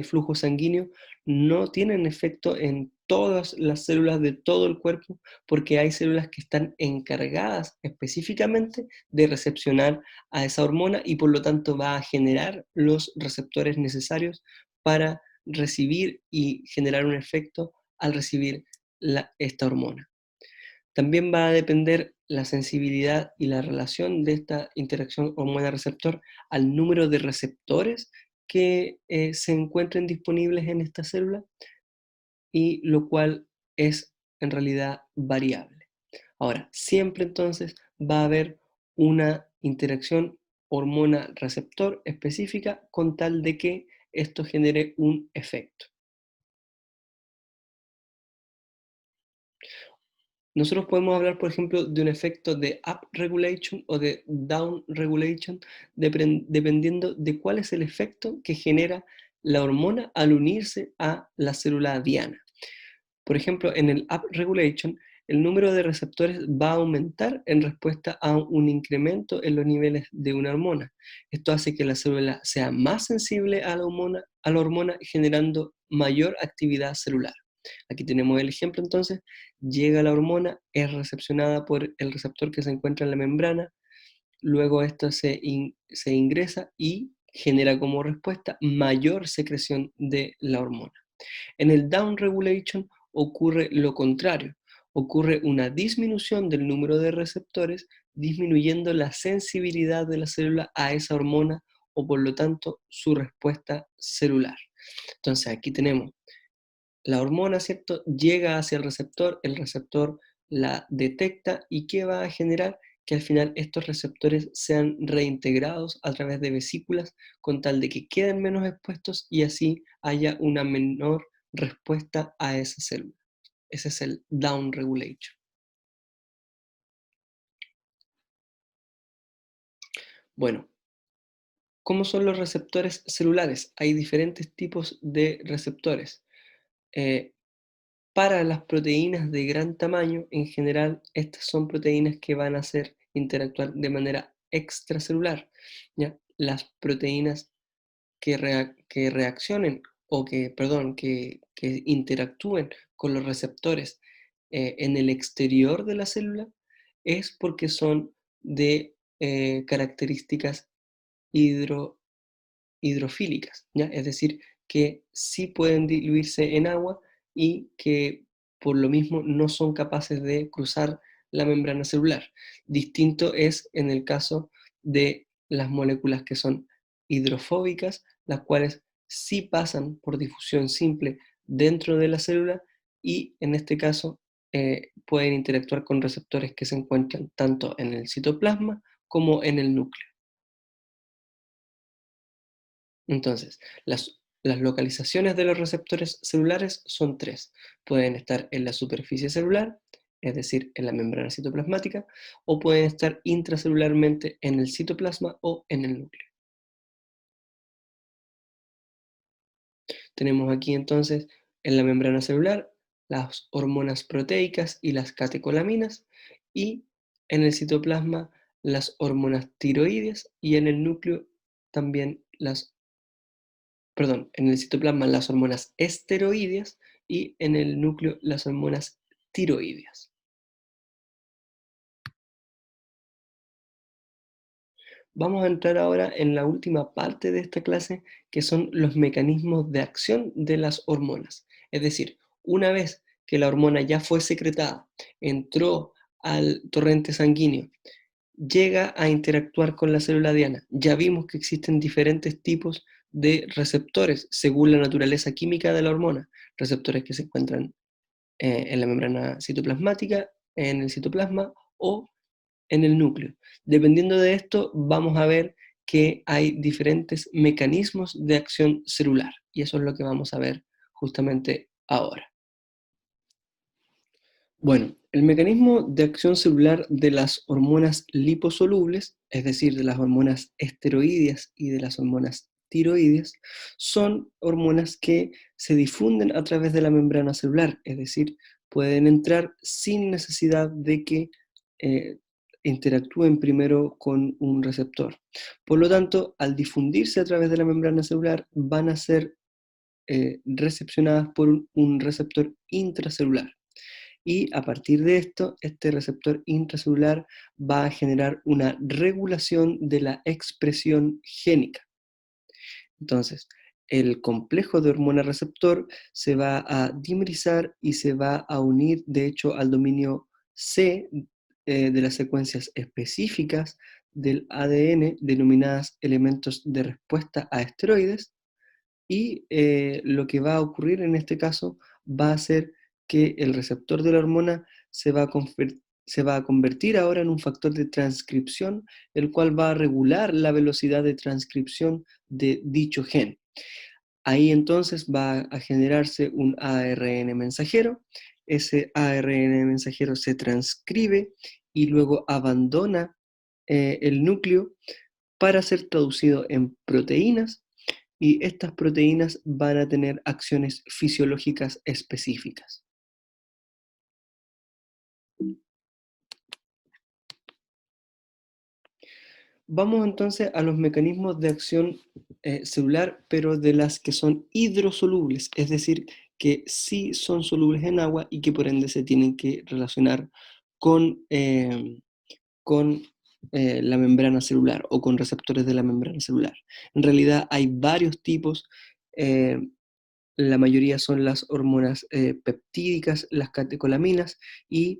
S1: flujo sanguíneo, no tienen efecto en todas las células de todo el cuerpo, porque hay células que están encargadas específicamente de recepcionar a esa hormona y por lo tanto va a generar los receptores necesarios para recibir y generar un efecto al recibir esta hormona. También va a depender la sensibilidad y la relación de esta interacción hormona-receptor al número de receptores que se encuentren disponibles en esta célula, y lo cual es en realidad variable. Ahora, siempre entonces va a haber una interacción hormona-receptor específica con tal de que esto genere un efecto. Nosotros podemos hablar, por ejemplo, de un efecto de up regulation o de down regulation, dependiendo de cuál es el efecto que genera la hormona al unirse a la célula diana. Por ejemplo, en el up regulation, el número de receptores va a aumentar en respuesta a un incremento en los niveles de una hormona. Esto hace que la célula sea más sensible a la hormona generando mayor actividad celular. Aquí tenemos el ejemplo entonces, llega la hormona, es recepcionada por el receptor que se encuentra en la membrana, luego esto se ingresa y genera como respuesta mayor secreción de la hormona. En el down regulation ocurre lo contrario, ocurre una disminución del número de receptores, disminuyendo la sensibilidad de la célula a esa hormona o por lo tanto su respuesta celular. Entonces aquí tenemos la hormona, ¿cierto? Llega hacia el receptor la detecta y ¿qué va a generar? Que al final estos receptores sean reintegrados a través de vesículas con tal de que queden menos expuestos y así haya una menor respuesta a esa célula. Ese es el down regulation. Bueno, ¿cómo son los receptores celulares? Hay diferentes tipos de receptores. Eh, Para las proteínas de gran tamaño, en general, estas son proteínas que van a hacer interactuar de manera extracelular, ¿ya? Las proteínas que reaccionen o que interactúen con los receptores en el exterior de la célula es porque son de características hidro, hidrofílicas, ¿ya? Es decir, que sí pueden diluirse en agua y que por lo mismo no son capaces de cruzar la membrana celular. Distinto es en el caso de las moléculas que son hidrofóbicas, las cuales sí pasan por difusión simple dentro de la célula y en este caso pueden interactuar con receptores que se encuentran tanto en el citoplasma como en el núcleo. Entonces, las localizaciones de los receptores celulares son tres. Pueden estar en la superficie celular, es decir, en la membrana citoplasmática, o pueden estar intracelularmente en el citoplasma o en el núcleo. Tenemos aquí entonces en la membrana celular las hormonas proteicas y las catecolaminas, y en el citoplasma las hormonas tiroides, y en el núcleo también en el citoplasma las hormonas esteroideas y en el núcleo las hormonas tiroideas. Vamos a entrar ahora en la última parte de esta clase, que son los mecanismos de acción de las hormonas. Es decir, una vez que la hormona ya fue secretada, entró al torrente sanguíneo, llega a interactuar con la célula diana. Ya vimos que existen diferentes tipos de receptores según la naturaleza química de la hormona. Receptores que se encuentran en la membrana citoplasmática, en el citoplasma o en el núcleo. Dependiendo de esto, vamos a ver que hay diferentes mecanismos de acción celular y eso es lo que vamos a ver justamente ahora. Bueno, El mecanismo de acción celular de las hormonas liposolubles, es decir, de las hormonas esteroideas y de las hormonas tiroideas, son hormonas que se difunden a través de la membrana celular, es decir, pueden entrar sin necesidad de que eh, interactúen primero con un receptor. Por lo tanto, al difundirse a través de la membrana celular, van a ser recepcionadas por un receptor intracelular. Y a partir de esto, este receptor intracelular va a generar una regulación de la expresión génica. Entonces, el complejo de hormona receptor se va a dimerizar y se va a unir, de hecho, al dominio C de las secuencias específicas del ADN denominadas elementos de respuesta a esteroides, y lo que va a ocurrir en este caso va a ser que el receptor de la hormona se va a convertir ahora en un factor de transcripción, el cual va a regular la velocidad de transcripción de dicho gen. Ahí entonces va a generarse un ARN mensajero, ese ARN mensajero se transcribe y luego abandona el núcleo para ser traducido en proteínas, y estas proteínas van a tener acciones fisiológicas específicas. Vamos entonces a los mecanismos de acción celular, pero de las que son hidrosolubles, es decir, que sí son solubles en agua y que por ende se tienen que relacionar con, con la membrana celular o con receptores de la membrana celular. En realidad hay varios tipos. eh, La mayoría son las hormonas peptídicas, las catecolaminas, y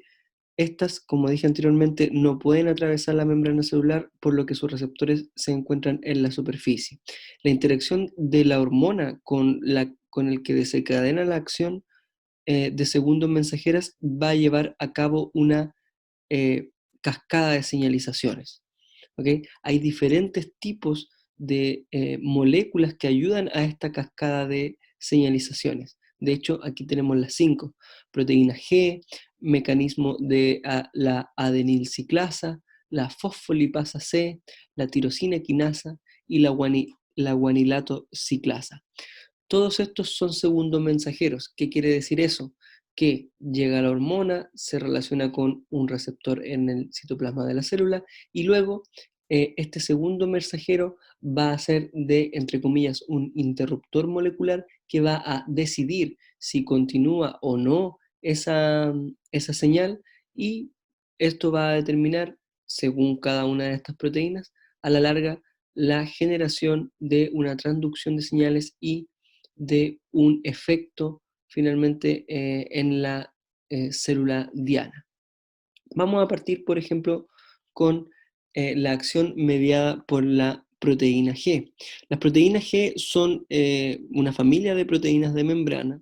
S1: estas, como dije anteriormente, no pueden atravesar la membrana celular, por lo que sus receptores se encuentran en la superficie. La interacción de la hormona con el que desencadena la acción de segundos mensajeras va a llevar a cabo una eh, cascada de señalizaciones. ¿Okay? Hay diferentes tipos de moléculas que ayudan a esta cascada de señalizaciones. De hecho, aquí tenemos las 5: proteína G, mecanismo de la adenilciclasa, la fosfolipasa C, la tirosina quinasa y la guanilato ciclasa. Todos estos son segundos mensajeros. ¿Qué quiere decir eso? Que llega la hormona, se relaciona con un receptor en el citoplasma de la célula y luego este segundo mensajero va a ser de, entre comillas, un interruptor molecular que va a decidir si continúa o no esa señal, y esto va a determinar, según cada una de estas proteínas, a la larga la generación de una transducción de señales y de un efecto finalmente en la célula diana. Vamos a partir, por ejemplo, con la acción mediada por la proteína G. Las proteínas G son una familia de proteínas de membrana,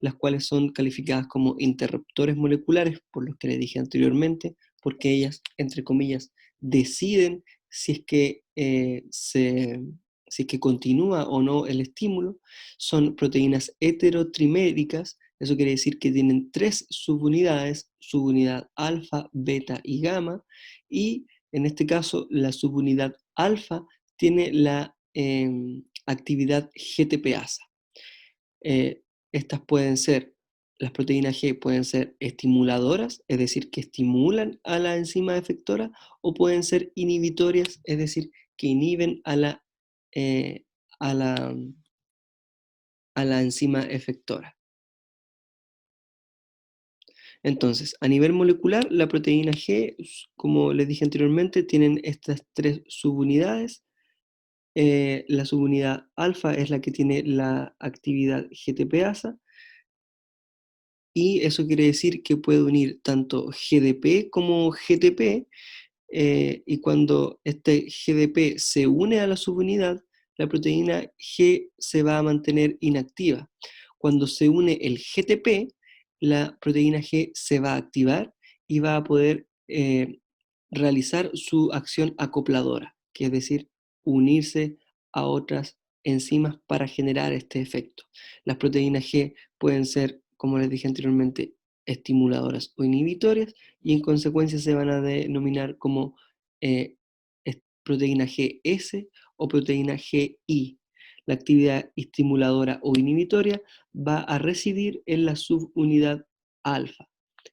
S1: las cuales son calificadas como interruptores moleculares, por lo que le dije anteriormente, porque ellas, entre comillas, deciden si es que, si es que continúa o no el estímulo. Son proteínas heterotriméricas. Eso quiere decir que tienen 3 subunidades: subunidad alfa, beta y gamma, y en este caso la subunidad alfa tiene la actividad GTPasa. Eh, Estas pueden ser, las proteínas G pueden ser estimuladoras, es decir, que estimulan a la enzima efectora, o pueden ser inhibitorias, es decir, que inhiben eh, a la, a la enzima efectora. Entonces, a nivel molecular, la proteína G, como les dije anteriormente, tienen estas 3 subunidades. La subunidad alfa es la que tiene la actividad GTPasa, y eso quiere decir que puede unir tanto GDP como GTP, y cuando este GDP se une a la subunidad, la proteína G se va a mantener inactiva. Cuando se une el GTP, la proteína G se va a activar y va a poder realizar su acción acopladora, que es decir, unirse a otras enzimas para generar este efecto. Las proteínas G pueden ser, como les dije anteriormente, estimuladoras o inhibitorias, y en consecuencia se van a denominar como proteína GS o proteína GI. La actividad estimuladora o inhibitoria va a residir en la subunidad alfa,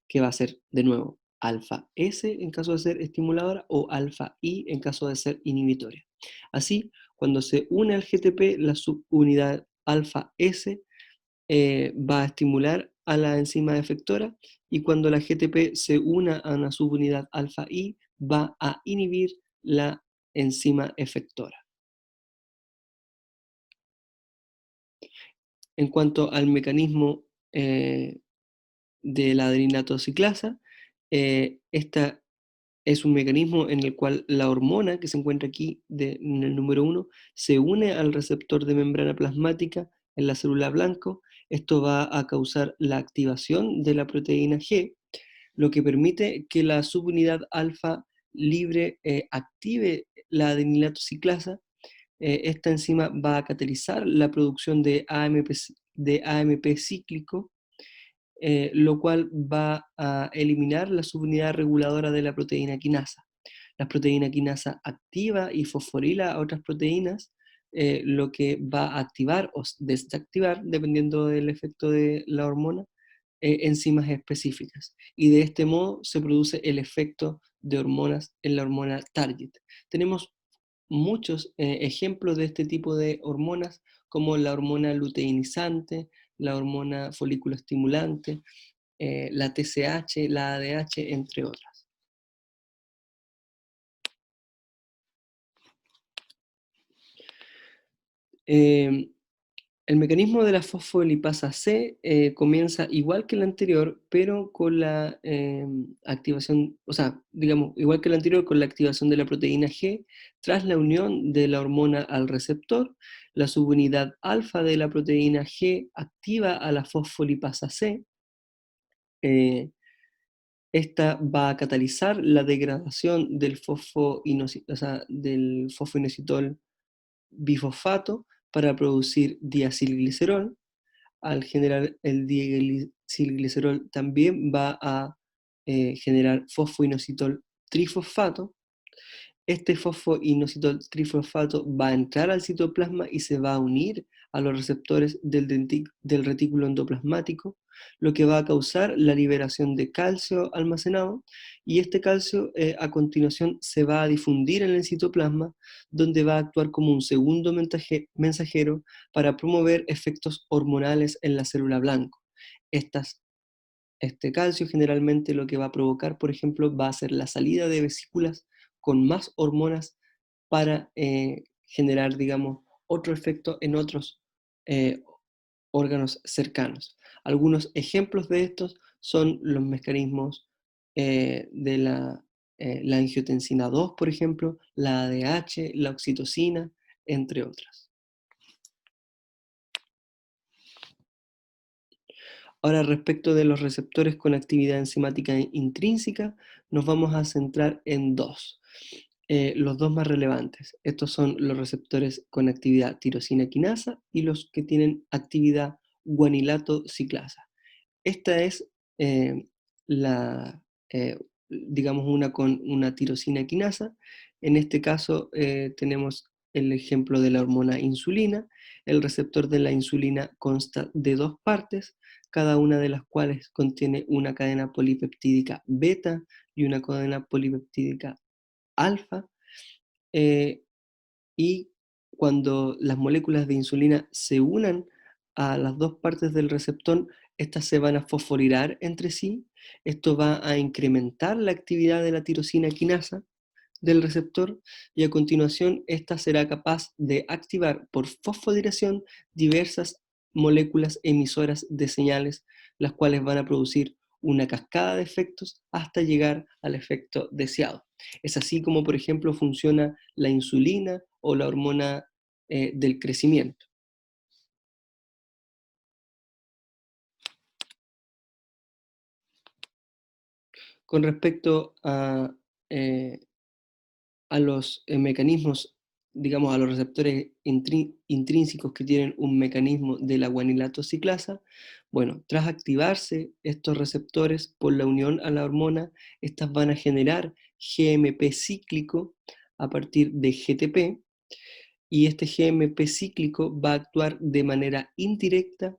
S1: que va a ser de nuevo alfa S en caso de ser estimuladora o alfa I en caso de ser inhibitoria. Así, cuando se une al GTP, la subunidad alfa S va a estimular a la enzima efectora, y cuando la GTP se una a una subunidad alfa I, va a inhibir la enzima efectora. En cuanto al mecanismo de la adrenina ciclasa, esta es un mecanismo en el cual la hormona que se encuentra aquí en el número 1 se une al receptor de membrana plasmática en la célula blanco. Esto va a causar la activación de la proteína G, lo que permite que la subunidad alfa libre active la adenilato ciclasa. Esta enzima va a catalizar la producción de AMP cíclico, lo cual va a eliminar la subunidad reguladora de la proteína quinasa. La proteína quinasa activa y fosforila a otras proteínas, lo que va a activar o desactivar, dependiendo del efecto de la hormona, enzimas específicas. Y de este modo se produce el efecto de hormonas en la hormona target. Tenemos muchos ejemplos de este tipo de hormonas, como la hormona luteinizante, la hormona folículo estimulante, la TSH, la ADH, entre otras. Eh, el mecanismo de la fosfolipasa C comienza igual que el anterior, pero con la activación, o sea, digamos, igual que el anterior, con la activación de la proteína G, tras la unión de la hormona al receptor. La subunidad alfa de la proteína G activa a la fosfolipasa C. Esta va a catalizar la degradación del del fosfoinositol bifosfato para producir diacilglicerol. Al generar el diacilglicerol también va a generar fosfoinositol trifosfato. Este fosfoinositol trifosfato va a entrar al citoplasma y se va a unir a los receptores del retículo endoplasmático, lo que va a causar la liberación de calcio almacenado, y este calcio a continuación se va a difundir en el citoplasma, donde va a actuar como un segundo mensajero para promover efectos hormonales en la célula blanco. Este calcio generalmente lo que va a provocar, por ejemplo, va a ser la salida de vesículas con más hormonas para generar, digamos, otro efecto en otros eh, órganos cercanos. Algunos ejemplos de estos son los mecanismos de la angiotensina 2, por ejemplo, la ADH, la oxitocina, entre otras. Ahora, respecto de los receptores con actividad enzimática intrínseca, nos vamos a centrar en dos, los dos más relevantes. Estos son los receptores con actividad tirosina quinasa y los que tienen actividad guanilato ciclasa. Esta es eh, la, digamos, una con una tirosina quinasa. En este caso tenemos el ejemplo de la hormona insulina. El receptor de la insulina consta de dos partes, cada una de las cuales contiene una cadena polipeptídica beta y una cadena polipeptídica alfa. eh, y cuando las moléculas de insulina se unan a las dos partes del receptor, estas se van a fosforilar entre sí. Esto va a incrementar la actividad de la tirosina quinasa del receptor, y a continuación esta será capaz de activar por fosforilación diversas moléculas emisoras de señales, las cuales van a producir una cascada de efectos hasta llegar al efecto deseado. Es así como, por ejemplo, funciona la insulina o la hormona del crecimiento. Con respecto a los mecanismos digamos, a los receptores intrínsecos que tienen un mecanismo de la guanilato ciclasa. Bueno, tras activarse estos receptores por la unión a la hormona, estas van a generar GMP cíclico a partir de GTP, y este GMP cíclico va a actuar de manera indirecta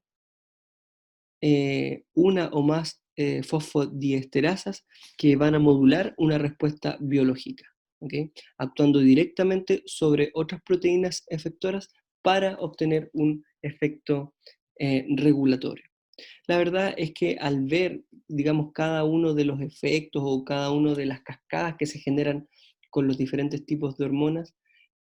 S1: una o más fosfodiesterasas que van a modular una respuesta biológica, ¿okay? Actuando directamente sobre otras proteínas efectoras para obtener un efecto regulatorio. La verdad es que al ver, digamos, cada uno de los efectos o cada una de las cascadas que se generan con los diferentes tipos de hormonas,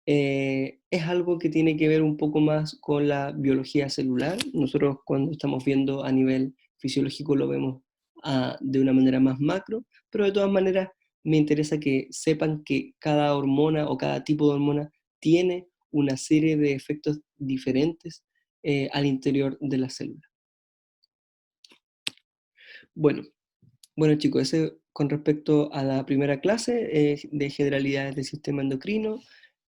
S1: es algo que tiene que ver un poco más con la biología celular. Nosotros cuando estamos viendo a nivel fisiológico lo vemos de una manera más macro, pero de todas maneras me interesa que sepan que cada hormona o cada tipo de hormona tiene una serie de efectos diferentes al interior de la célula. Bueno, bueno chicos, ese con respecto a la primera clase de generalidades del sistema endocrino.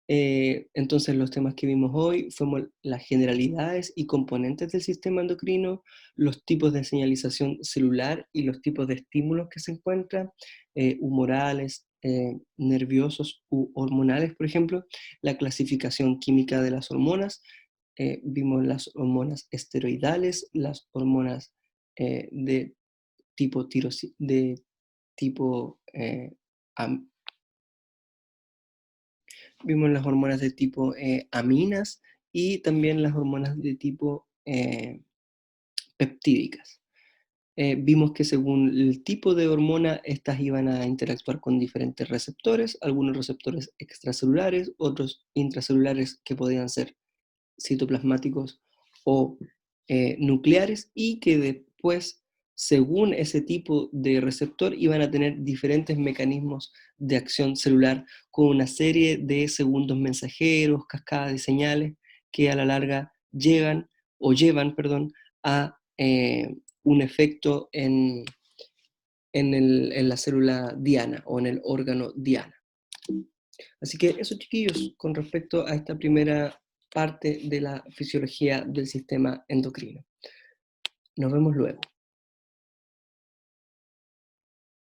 S1: Entonces los temas que vimos hoy fueron las generalidades y componentes del sistema endocrino, los tipos de señalización celular y los tipos de estímulos que se encuentran, humorales, nerviosos u hormonales, por ejemplo, la clasificación química de las hormonas, vimos las hormonas esteroidales, las hormonas de tipo de tipo vimos las hormonas de tipo aminas y también las hormonas de tipo peptídicas. Vimos que según el tipo de hormona, estas iban a interactuar con diferentes receptores, algunos receptores extracelulares, otros intracelulares que podían ser citoplasmáticos o nucleares, y que después, según ese tipo de receptor, iban a tener diferentes mecanismos de acción celular con una serie de segundos mensajeros, cascadas de señales que a la larga llegan o llevan, perdón, a un efecto en la célula diana o en el órgano diana. Así que eso, chiquillos, con respecto a esta primera parte de la fisiología del sistema endocrino. Nos vemos luego.